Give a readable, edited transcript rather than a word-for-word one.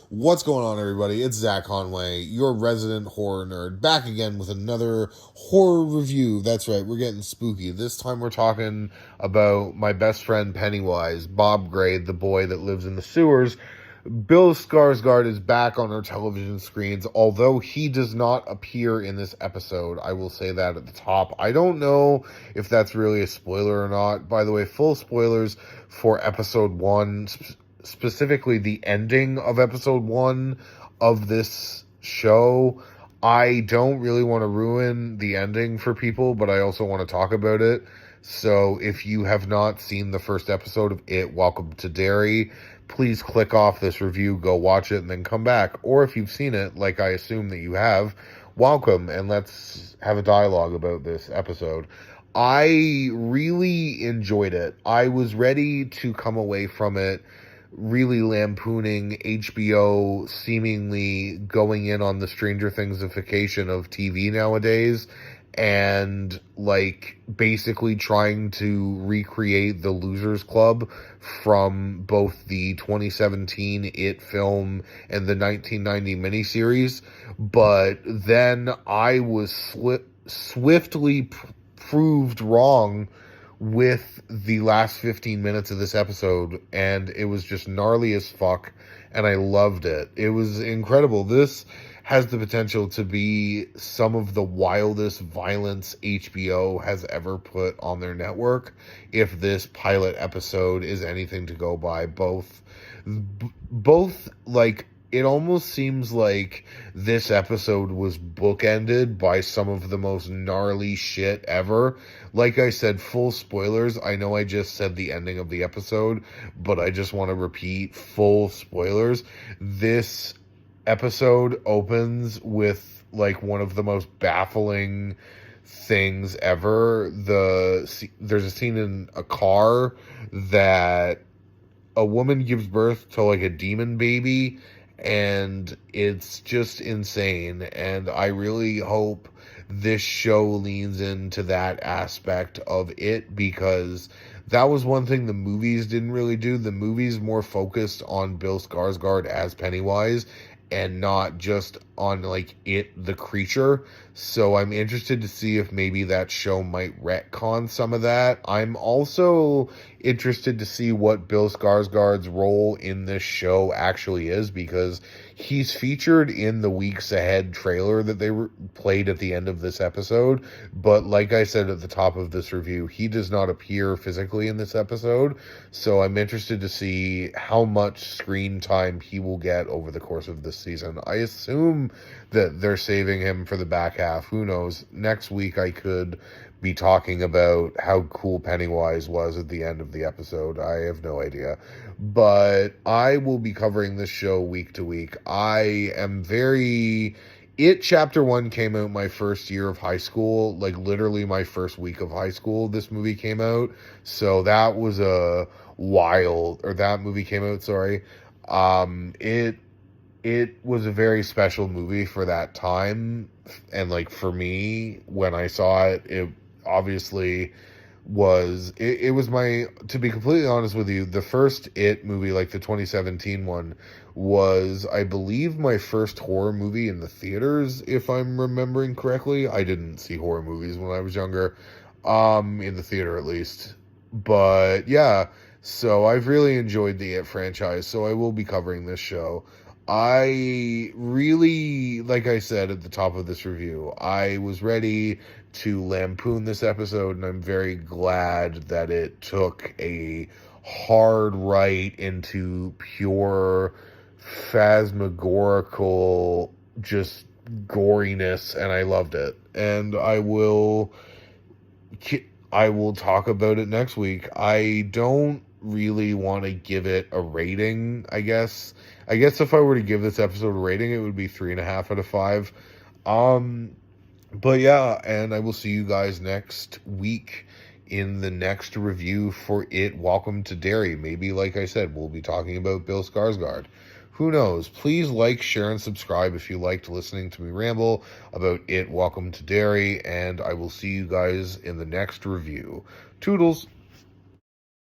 What's going on, everybody? It's Zach Conway, your resident horror nerd, back again with another horror review. That's right, we're getting spooky. This time we're talking about my best friend Pennywise, Bob Gray, the boy that lives in the sewers. Bill Skarsgård is back on our television screens, although he does not appear in this episode. I will say that at the top. I don't know if that's really a spoiler or not. By the way, full spoilers for episode 1, specifically the ending of episode 1 of this show. I don't really want to ruin the ending for people, but I also want to talk about it. So if you have not seen the first episode of It, Welcome to Derry, please click off this review, go watch it, and then come back. Or if you've seen it, like I assume that you have, welcome, and let's have a dialogue about this episode. I really enjoyed it. I was ready to come away from it really lampooning HBO seemingly going in on the Stranger Thingsification of TV nowadays, and like basically trying to recreate the Losers Club from both the 2017 It film and the 1990 miniseries. But then I was swiftly proved wrong with the last 15 minutes of this episode, and it was just gnarly as fuck, and I loved it. It was incredible. This has the potential to be some of the wildest violence HBO has ever put on their network, if this pilot episode is anything to go by. Both like, it almost seems like this episode was bookended by some of the most gnarly shit ever. Like I said, full spoilers. I know I just said the ending of the episode, but I just want to repeat full spoilers. This episode opens with like one of the most baffling things ever. There's a scene in a car that a woman gives birth to like a demon baby, and it's just insane. And I really hope this show leans into that aspect of it, because that was one thing the movies didn't really do. The movies more focused on Bill Skarsgård as Pennywise and not just on like it, the creature. So I'm interested to see if maybe that show might retcon some of that. I'm also interested to see what Bill Skarsgård's role in this show actually is, because he's featured in the Weeks Ahead trailer that they played at the end of this episode. But like I said at the top of this review, he does not appear physically in this episode. So I'm interested to see how much screen time he will get over the course of this season. I assume that they're saving him for the back half. Who knows? Next week I could be talking about how cool Pennywise was at the end of the episode. I have no idea. But I will be covering this show week to week. I am very... It Chapter 1 came out my first year of high school, like literally my first week of high school, this movie came out. So that was a wild... Or that movie came out, sorry. It was a very special movie for that time, and like for me, when I saw it, it obviously was, it was my, to be completely honest with you, the first It movie, like the 2017 one, was, I believe, my first horror movie in the theaters, if I'm remembering correctly. I didn't see horror movies when I was younger, in the theater at least. But yeah, so I've really enjoyed the It franchise, so I will be covering this show. I really, like I said at the top of this review, I was ready to lampoon this episode, and I'm very glad that it took a hard right into pure phantasmagorical just goriness, and I loved it. And I will talk about it next week. I don't really want to give it a rating, I guess. I guess if I were to give this episode a rating, it would be 3.5 out of 5. But yeah, and I will see you guys next week in the next review for It, Welcome to Derry. Maybe, like I said, we'll be talking about Bill Skarsgård. Who knows? Please like, share, and subscribe if you liked listening to me ramble about It, Welcome to Derry, and I will see you guys in the next review. Toodles!